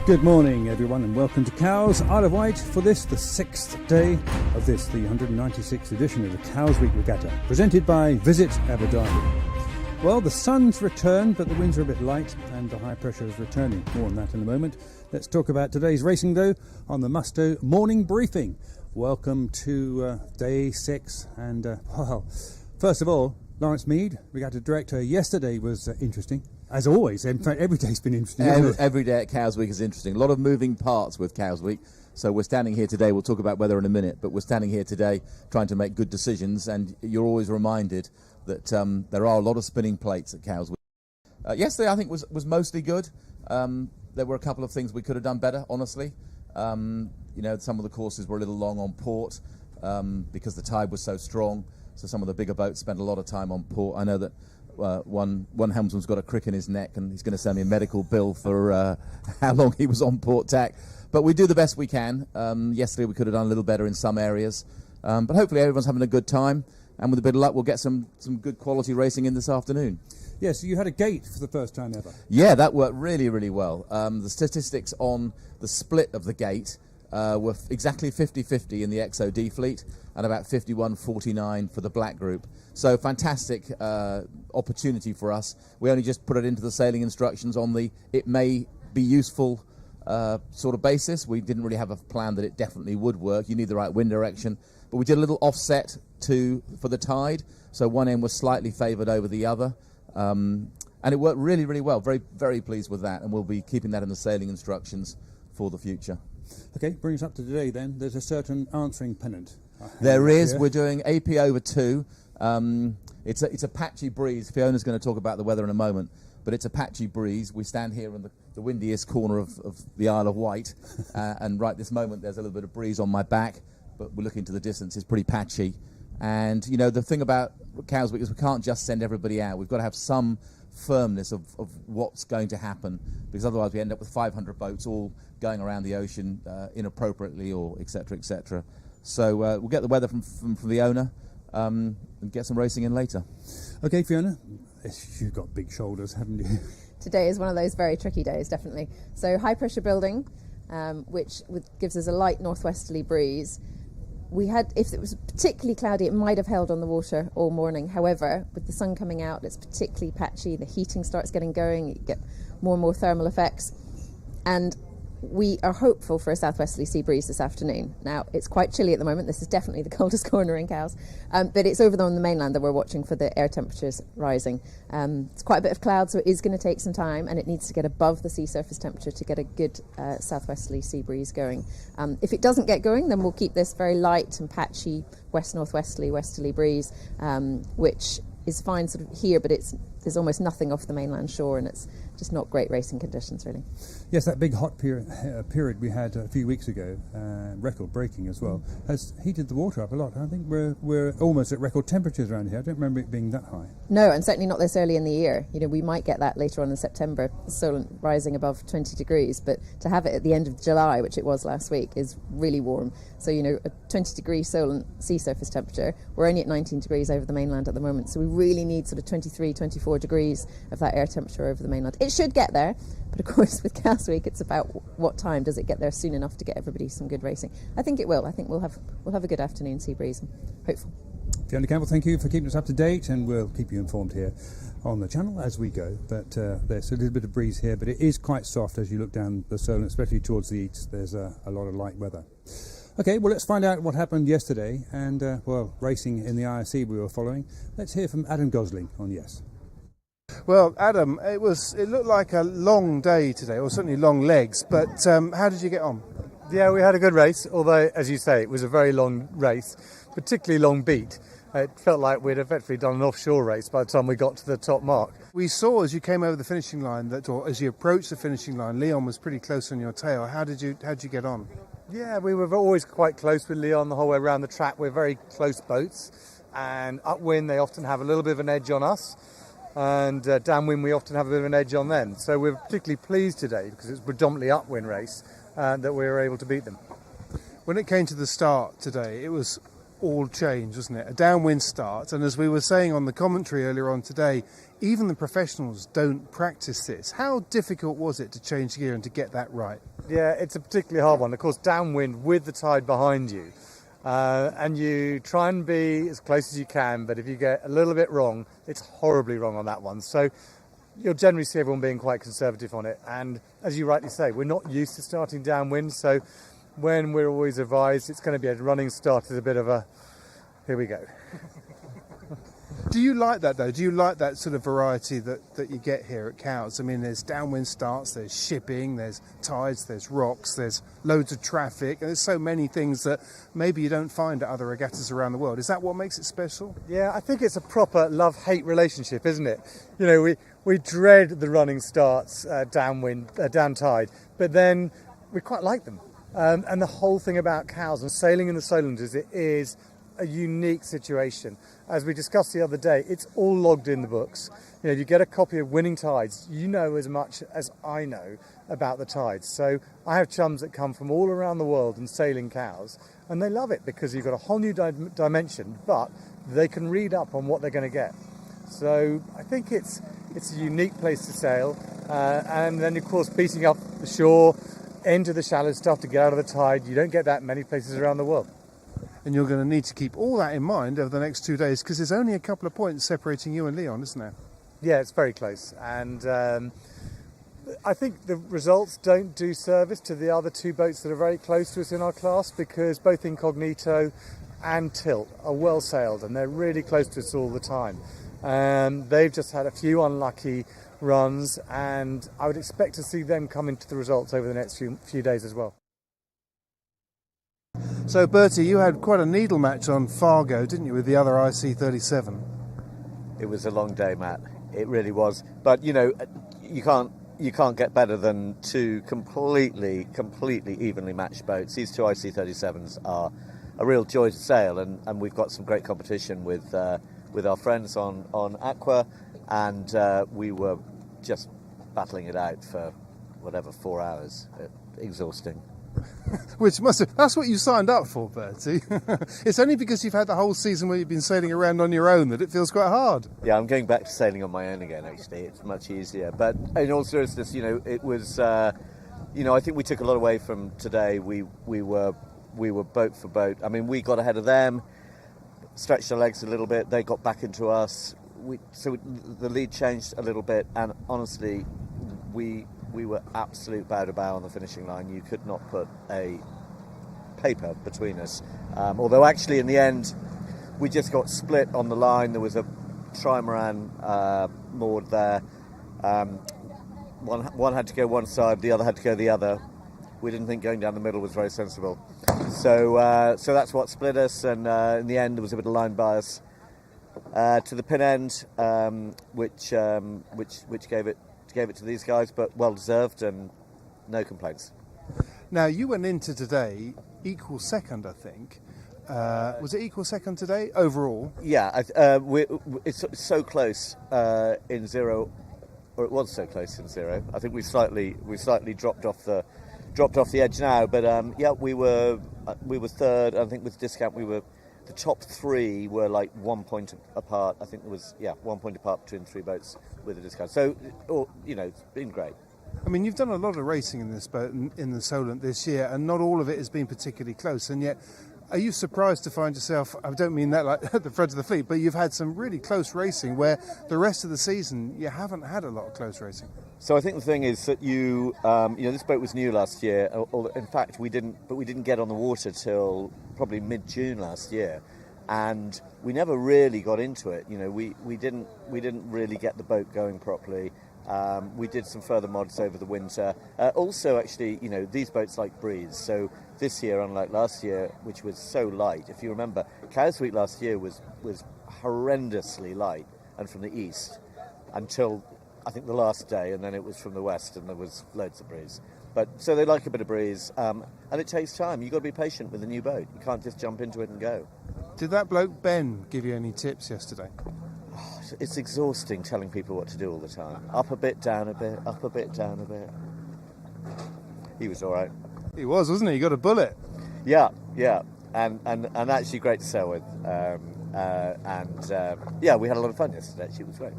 Good morning everyone and welcome to Cowes, Isle of Wight for this, the 6th day of this, the 196th edition of the Cowes Week Regatta, presented by Visit Abu Dhabi. Well, the sun's returned, but the winds are a bit light and the high pressure is returning. More on that in a moment. Let's talk about today's racing though on the Musto morning briefing. Welcome to day 6 and well, first of all, Lawrence Mead, Regatta Director, yesterday was interesting. As always, in fact, every day's been interesting. Every day at Cowes Week is interesting. A lot of moving parts with Cowes Week. So we're standing here today, we'll talk about weather in a minute, but we're standing here today trying to make good decisions, and you're always reminded that there are a lot of spinning plates at Cowes Week. Yesterday, I think, was mostly good. There were a couple of things we could have done better, honestly. You know, some of the courses were a little long on port because the tide was so strong, so some of the bigger boats spent a lot of time on port. I know that one helmsman's got a crick in his neck and he's going to send me a medical bill for how long he was on port tack. But we do the best we can. Yesterday we could have done a little better in some areas. But hopefully everyone's having a good time. And with a bit of luck, we'll get some good quality racing in this afternoon. Yes, you had a gate for the first time ever. Yeah, that worked really, really well. The statistics on the split of the gate were exactly 50-50 in the XOD fleet and about 51-49 for the black group. So fantastic opportunity for us. We only just put it into the sailing instructions on the it may be useful sort of basis. We didn't really have a plan that it definitely would work. You need the right wind direction. But we did a little offset for the tide. So one end was slightly favoured over the other. And it worked really, really well. Very, very pleased with that. And we'll be keeping that in the sailing instructions for the future. Okay, brings us up to today then. There's a certain answering pennant. There is. Yeah. We're doing AP over 2. It's a patchy breeze. Fiona's going to talk about the weather in a moment, but it's a patchy breeze. We stand here in the windiest corner of the Isle of Wight, and right this moment there's a little bit of breeze on my back, but we're looking to the distance. It's pretty patchy. And, you know, the thing about Cowes Week is we can't just send everybody out. We've got to have some firmness of what's going to happen, because otherwise we end up with 500 boats all going around the ocean inappropriately or et cetera. So we'll get the weather from the owner and get some racing in later. Okay, Fiona, you've got big shoulders, haven't you? today is one of those very tricky days, definitely. So high pressure building, which gives us a light northwesterly breeze. If it was particularly cloudy, it might have held on the water all morning. However, with the sun coming out, it's particularly patchy. The heating starts getting going. You get more and more thermal effects. And we are hopeful for a southwesterly sea breeze this afternoon. Now, it's quite chilly at the moment. This is definitely the coldest corner in Cowes. But it's over on the mainland that we're watching for the air temperatures rising. It's quite a bit of cloud, so it is going to take some time, and it needs to get above the sea surface temperature to get a good southwesterly sea breeze going. If it doesn't get going, then we'll keep this very light and patchy west-northwesterly, westerly breeze, which is fine sort of here, but there's almost nothing off the mainland shore, and it's just not great racing conditions, really. Yes, that big hot period we had a few weeks ago, record-breaking as well, has heated the water up a lot. I think we're almost at record temperatures around here. I don't remember it being that high. No, and certainly not this early in the year. You know, we might get that later on in September, Solent rising above 20 degrees, but to have it at the end of July, which it was last week, is really warm. So, you know, a 20-degree Solent sea surface temperature, we're only at 19 degrees over the mainland at the moment, so we really need sort of 23, 24 degrees of that air temperature over the mainland. It should get there, but of course with Cowes Week it's about what time does it get there soon enough to get everybody some good racing. I think it will. I think we'll have a good afternoon sea breeze. Hopeful. Fiona Campbell, thank you for keeping us up to date, and we'll keep you informed here on the channel as we go. But there's a little bit of breeze here, but it is quite soft as you look down the Solent, especially towards the east. There's a lot of light weather. Okay, well, let's find out what happened yesterday and, racing in the IRC we were following. Let's hear from Adam Gosling on Yes. Well, Adam, it looked like a long day today, or certainly long legs, but how did you get on? Yeah, we had a good race, although, as you say, it was a very long race, particularly long beat. It felt like we'd effectively done an offshore race by the time we got to the top mark. We saw as you came over the finishing line, or as you approached the finishing line, Leon was pretty close on your tail. How did you get on? Yeah, we were always quite close with Leon the whole way around the track. We're very close boats, and upwind they often have a little bit of an edge on us, and downwind we often have a bit of an edge on them. So we're particularly pleased today, because it's predominantly upwind race, that we were able to beat them. When it came to the start today, it was all change, wasn't it? A downwind start, and as we were saying on the commentary earlier on today, even the professionals don't practice this. How difficult was it to change gear and to get that right? Yeah, it's a particularly hard one. Of course, downwind with the tide behind you, and you try and be as close as you can, but if you get a little bit wrong, it's horribly wrong on that one. So you'll generally see everyone being quite conservative on it, and as you rightly say, we're not used to starting downwind, so when we're always advised it's going to be a running start, is a bit of a here we go. Do you like that though? Do you like that sort of variety that you get here at Cowes? I mean, there's downwind starts, there's shipping, there's tides, there's rocks, there's loads of traffic, and there's so many things that maybe you don't find at other regattas around the world. Is that what makes it special? Yeah, I think it's a proper love-hate relationship, isn't it? You know, we dread the running starts downwind, down tide, but then we quite like them. And the whole thing about Cowes and sailing in the Solent is it is a unique situation. As we discussed the other day, it's all logged in the books. You know, you get a copy of Winning Tides, you know as much as I know about the tides. So I have chums that come from all around the world and sail in Cowes, and they love it because you've got a whole new dimension, but they can read up on what they're going to get. So I think it's a unique place to sail, and then of course beating up the shore into the shallow stuff to get out of the tide. You don't get that many places around the world. And you're going to need to keep all that in mind over the next 2 days, because there's only a couple of points separating you and Leon, isn't there? Yeah, it's very close, and I think the results don't do service to the other two boats that are very close to us in our class, because both Incognito and Tilt are well sailed and they're really close to us all the time. They've just had a few unlucky runs, and I would expect to see them come into the results over the next few days as well. So Bertie, you had quite a needle match on Fargo, didn't you, with the other IC37? It was a long day, Matt. It really was. But you know, you can't get better than two completely evenly matched boats. These two IC37s are a real joy to sail, and we've got some great competition with our friends on Aqua, and we were just battling it out for 4 hours. Exhausting. That's what you signed up for, Bertie. It's only because you've had the whole season where you've been sailing around on your own that it feels quite hard. Yeah, I'm going back to sailing on my own again, actually. It's much easier. But in all seriousness, it was, I think we took a lot away from today. We were boat for boat. I mean, we got ahead of them, stretched our legs a little bit. They got back into us. So the lead changed a little bit. And honestly, we were absolute bow to bow on the finishing line. You could not put a paper between us. Although actually in the end, we just got split on the line. There was a trimaran moored there. One had to go one side, the other had to go the other. We didn't think going down the middle was very sensible. So that's what split us, and in the end there was a bit of line bias to the pin end, which gave it to these guys, but well deserved and no complaints. Now, you went into today equal second, I think. Was it equal second today overall? Yeah, it's so close in zero, or it was so close in zero. I think we slightly dropped off the edge now, but yeah, we were third. I think with discount the top three were like 1 point apart. I think there was 1 point apart between three boats with a discount. So it's been great. I mean, you've done a lot of racing in this boat in the Solent this year, and not all of it has been particularly close. And yet, are you surprised to find yourself? I don't mean that like at the front of the fleet, but you've had some really close racing where the rest of the season you haven't had a lot of close racing. So I think the thing is that this boat was new last year. In fact, we didn't get on the water till probably mid-June last year, and we never really got into it. We didn't really get the boat going properly. We did some further mods over the winter. Also, actually, these boats like breeze. So this year, unlike last year, which was so light, if you remember, Cowes Week last year was horrendously light and from the east until I think the last day, and then it was from the west, and there was loads of breeze. But so they like a bit of breeze, and it takes time. You've got to be patient with a new boat. You can't just jump into it and go. Did that bloke Ben give you any tips yesterday? It's exhausting telling people what to do all the time. Up a bit, down a bit, up a bit, down a bit. He was all right. He was, wasn't he? You got a bullet. Yeah, and actually great to sail with. We had a lot of fun yesterday. Actually, it was great.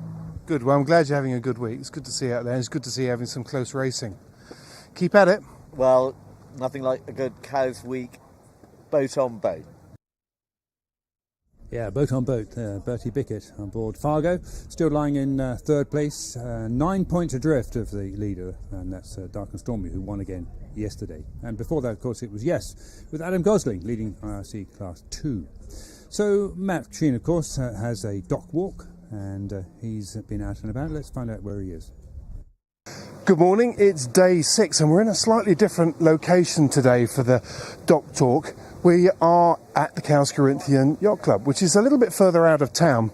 Good. Well, I'm glad you're having a good week. It's good to see you out there. It's good to see you having some close racing. Keep at it. Well, nothing like a good Cowes Week boat on boat. Yeah, boat on boat. Bertie Bickett on board Fargo, still lying in third place, 9 points adrift of the leader, and that's Dark and Stormy, who won again yesterday. And before that, of course, it was Yes, with Adam Gosling leading IRC Class 2. So Matt Sheen, of course, has a dock walk, and he's been out and about. Let's find out where he is. Good morning. It's day 6, and we're in a slightly different location today for the dock talk. We are at the Cowes Corinthian Yacht Club, which is a little bit further out of town.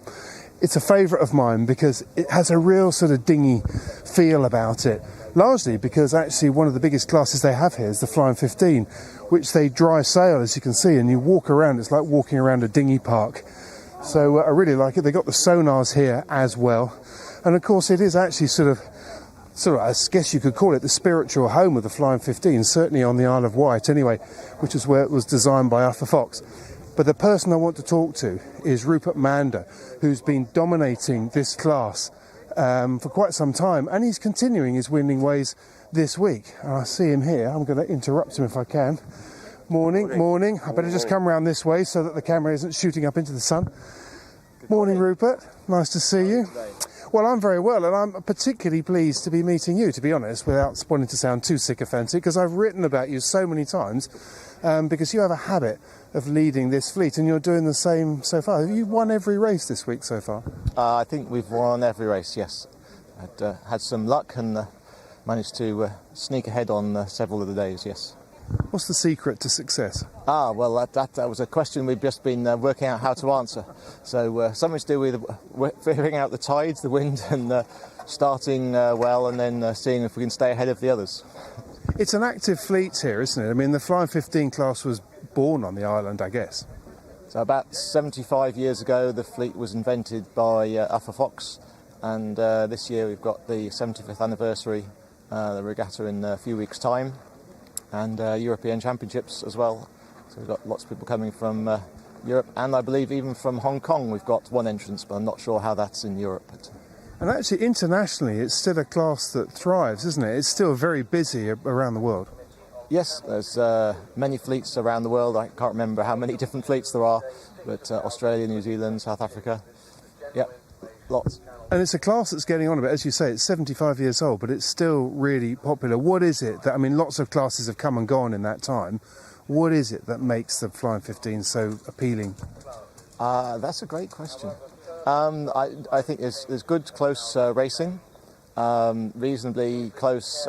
It's a favourite of mine because it has a real sort of dinghy feel about it, largely because actually one of the biggest classes they have here is the Flying 15, which they dry sail, as you can see, and you walk around. It's like walking around a dinghy park. So I really like it. They've got the sonars here as well. And of course it is actually sort of, I guess you could call it the spiritual home of the Flying 15, certainly on the Isle of Wight anyway, which is where it was designed by Arthur Fox. But the person I want to talk to is Rupert Mander, who's been dominating this class for quite some time, and he's continuing his winning ways this week. And I see him here. I'm going to interrupt him if I can. Morning. I better just come round this way so that the camera isn't shooting up into the sun. Morning, Rupert. Nice to see you. Well, I'm very well, and I'm particularly pleased to be meeting you, to be honest, without wanting to sound too sycophantic, because I've written about you so many times, because you have a habit of leading this fleet, and you're doing the same so far. Have you won every race this week so far? I think we've won every race, yes. I'd had some luck and managed to sneak ahead on several of the days, yes. What's the secret to success? Well, that was a question we've just been working out how to answer. So something to do with figuring out the tides, the wind, and starting well, and then seeing if we can stay ahead of the others. It's an active fleet here, isn't it? I mean, the Flying 15 class was born on the island, I guess. So about 75 years ago, the fleet was invented by Arthur Fox, and this year we've got the 75th anniversary, the regatta in a few weeks' time. and European Championships as well. So we've got lots of people coming from Europe, and I believe even from Hong Kong we've got one entrance, but I'm not sure how that's in Europe. And actually, internationally, it's still a class that thrives, isn't it? It's still very busy around the world. Yes, there's many fleets around the world. I can't remember how many different fleets there are, but Australia, New Zealand, South Africa, yeah, lots. And it's a class that's getting on a bit. As you say, it's 75 years old, but it's still really popular. What is it that, I mean, lots of classes have come and gone in that time. What is it that makes the Flying 15 so appealing? That's a great question. I think there's good, close racing, reasonably close,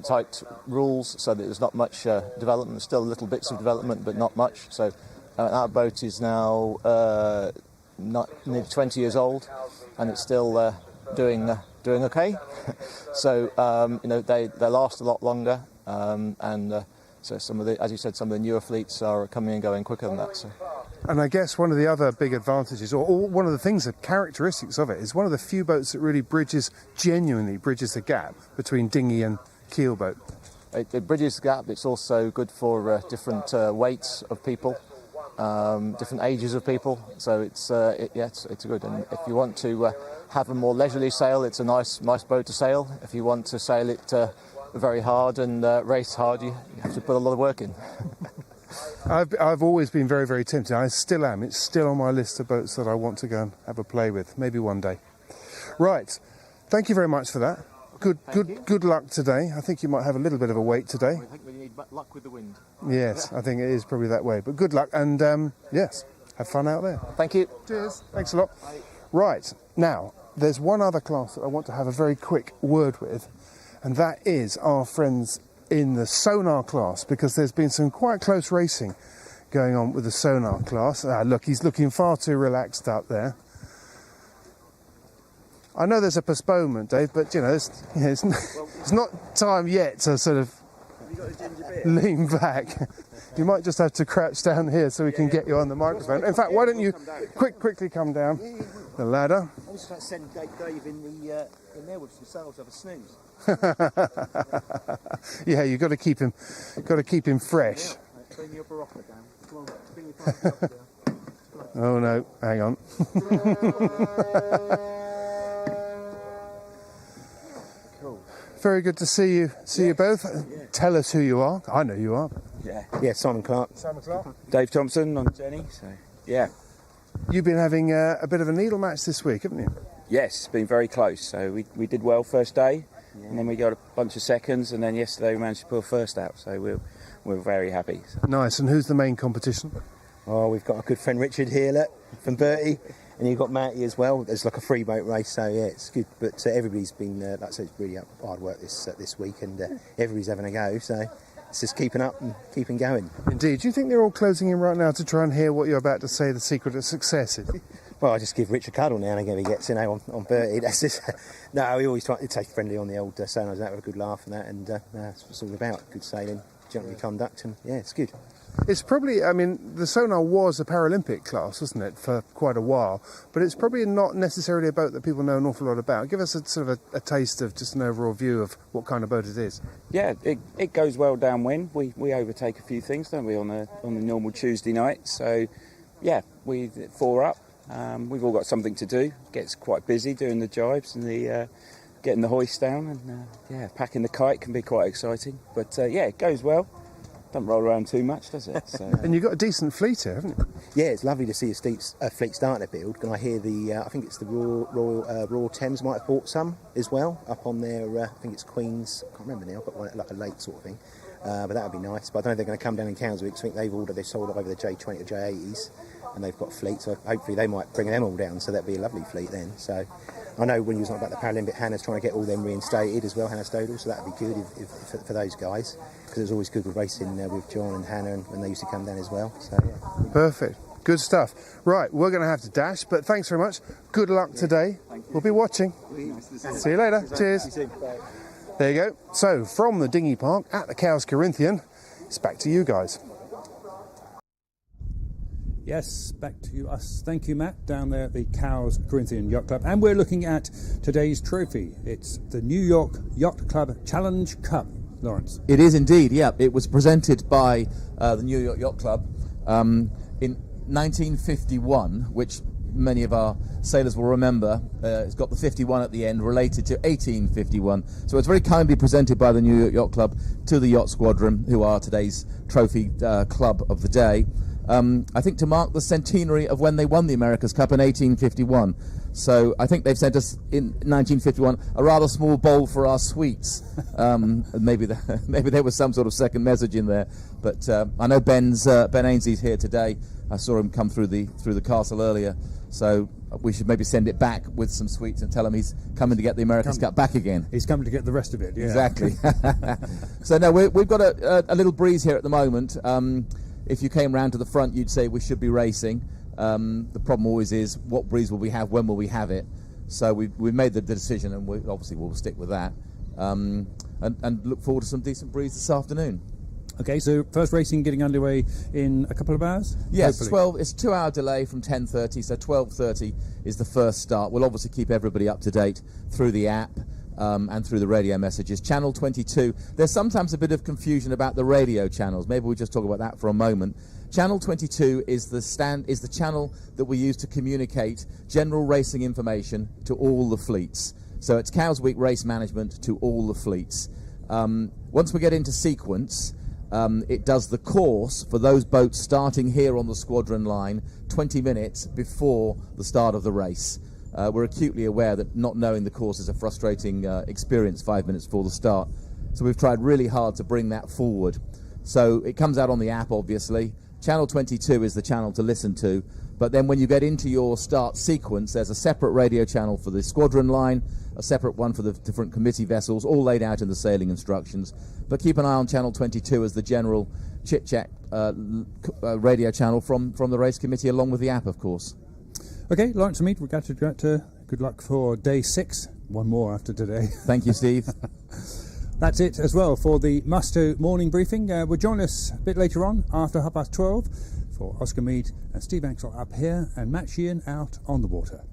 tight rules, so that there's not much development. There's still little bits of development, but not much. So our boat is now nearly 20 years old, and it's still doing okay. So they last a lot longer, and so some of the, as you said, some of the newer fleets are coming and going quicker than that. So. And I guess one of the other big advantages, or one of the things, the characteristics of it, is one of the few boats that really genuinely bridges the gap between dinghy and keelboat. It bridges the gap. It's also good for different weights of people, different ages of people. So it's good. And if you want to have a more leisurely sail, it's a nice boat to sail. If you want to sail it very hard and race hard, you have to put a lot of work in. I've always been very, very tempted. I still am. It's still on my list of boats that I want to go and have a play with, maybe one day. Right. Thank you very much for that. Good luck today. I think you might have a little bit of a wait today. I think we need luck with the wind. Yes, I think it is probably that way. But good luck, and yes, have fun out there. Thank you. Cheers. Thanks a lot. Bye. Right. Now, there's one other class that I want to have a very quick word with, and that is our friends in the Sonar class, because there's been some quite close racing going on with the Sonar class. Look, he's looking far too relaxed up there. I know there's a postponement, Dave, but you know, it's not time yet to sort of lean back. You might just have to crouch down here so we can get you on the microphone. In fact, why don't you quickly come down the ladder? I was trying to send Dave in there with some sales of a snooze. Yeah, you've got to keep him fresh. Bring your barocca down. Come on, bring your barocca down. Oh no, hang on. Cool. Very good to see you. You both. Yeah. Tell us who you are. I know who you are. Yeah, Simon Clark. Simon Clark. Dave Thompson on Jenny. So yeah. You've been having a bit of a needle match this week, haven't you? Yes, it's been very close. So we did well first day, and then we got a bunch of seconds, and then yesterday we managed to pull first out. So we're very happy. So. Nice. And who's the main competition? Oh, we've got a good friend Richard here, look, from Bertie, and you've got Matty as well. There's like a free boat race, so yeah, it's good. But everybody's been, like I said, it's really hard work this week, and everybody's having a go. So it's just keeping up and keeping going. Indeed. Do you think they're all closing in right now to try and hear what you're about to say? The secret of success is. Well, I just give Rich a cuddle now and again. He gets, on Bertie. That's just no. We always try to take friendly on the old Sonars and have a good laugh and that, and that's what it's all about. Good sailing, gently conduct, and yeah, it's good. It's probably, I mean, the Sonar was a Paralympic class, wasn't it, for quite a while, but it's probably not necessarily a boat that people know an awful lot about. Give us a sort of a taste of just an overall view of what kind of boat it is. Yeah, it goes well downwind. We overtake a few things, don't we, on the normal Tuesday night. So yeah, we 4 up. We've all got something to do. Gets quite busy doing the jibes and the getting the hoist down, and packing the kite can be quite exciting. But yeah, it goes well. Don't roll around too much, does it? So, and you've got a decent fleet here, haven't you? Yeah, it's lovely to see a fleet starting to build. And I hear I think it's the Royal Thames might have bought some as well up on their. I think it's Queen's. I can't remember now. But one, like a lake sort of thing. But that would be nice. But I don't know if they're going to come down in Cowes Week. I think they've sold over the J20 or J80s, and they've got a fleet. So hopefully they might bring them all down. So that'd be a lovely fleet then. So I know when you was talking about the Paralympic, Hannah's trying to get all them reinstated as well, Hannah Stodel. So that'd be good if for those guys, because it was always good with racing with John and Hannah and when they used to come down as well. So yeah. Perfect. Good stuff. Right, we're going to have to dash, but thanks very much. Good luck today. We'll be watching. See you later. Cheers. There you go. So, from the dinghy park at the Cowes Corinthian, it's back to you guys. Yes, back to us. Thank you, Matt, down there at the Cowes Corinthian Yacht Club. And we're looking at today's trophy. It's the New York Yacht Club Challenge Cup. Lawrence? It is indeed, yeah. It was presented by the New York Yacht Club in 1951, which many of our sailors will remember. It's got the 51 at the end, related to 1851. So it's very kindly presented by the New York Yacht Club to the Yacht Squadron, who are today's trophy club of the day. I think to mark the centenary of when they won the America's Cup in 1851. So I think they've sent us in 1951 a rather small bowl for our sweets. Maybe there was some sort of second message in there. But I know Ben Ainsley's here today. I saw him come through the castle earlier. So we should maybe send it back with some sweets and tell him he's coming to get the America's Cup back again. He's coming to get the rest of it, yeah. Exactly. So no, we've got a little breeze here at the moment. If you came round to the front, you'd say we should be racing. The problem always is, what breeze will we have, when will we have it? So we've made the decision, and we'll stick with that. And look forward to some decent breeze this afternoon. Okay, so first racing getting underway in a couple of hours? Yes, hopefully. It's a 2-hour delay from 10:30, so 12:30 is the first start. We'll obviously keep everybody up to date through the app and through the radio messages. Channel 22, there's sometimes a bit of confusion about the radio channels. Maybe we'll just talk about that for a moment. Channel 22 is the channel that we use to communicate general racing information to all the fleets. So it's Cows Week race management to all the fleets. Once we get into sequence, it does the course for those boats starting here on the squadron line 20 minutes before the start of the race. We're acutely aware that not knowing the course is a frustrating experience 5 minutes before the start. So we've tried really hard to bring that forward. So it comes out on the app, obviously. Channel 22 is the channel to listen to. But then when you get into your start sequence, there's a separate radio channel for the squadron line, a separate one for the different committee vessels, all laid out in the sailing instructions. But keep an eye on Channel 22 as the general chit-chat radio channel from the race committee, along with the app, of course. Okay, Lawrence and Mead, good luck for day 6. One more after today. Thank you, Steve. That's it as well for the Musto morning briefing. We'll join us a bit later on after 12:30 for Oscar Mead and Steve Axel up here and Matt Sheehan out on the water.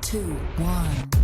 2, 1.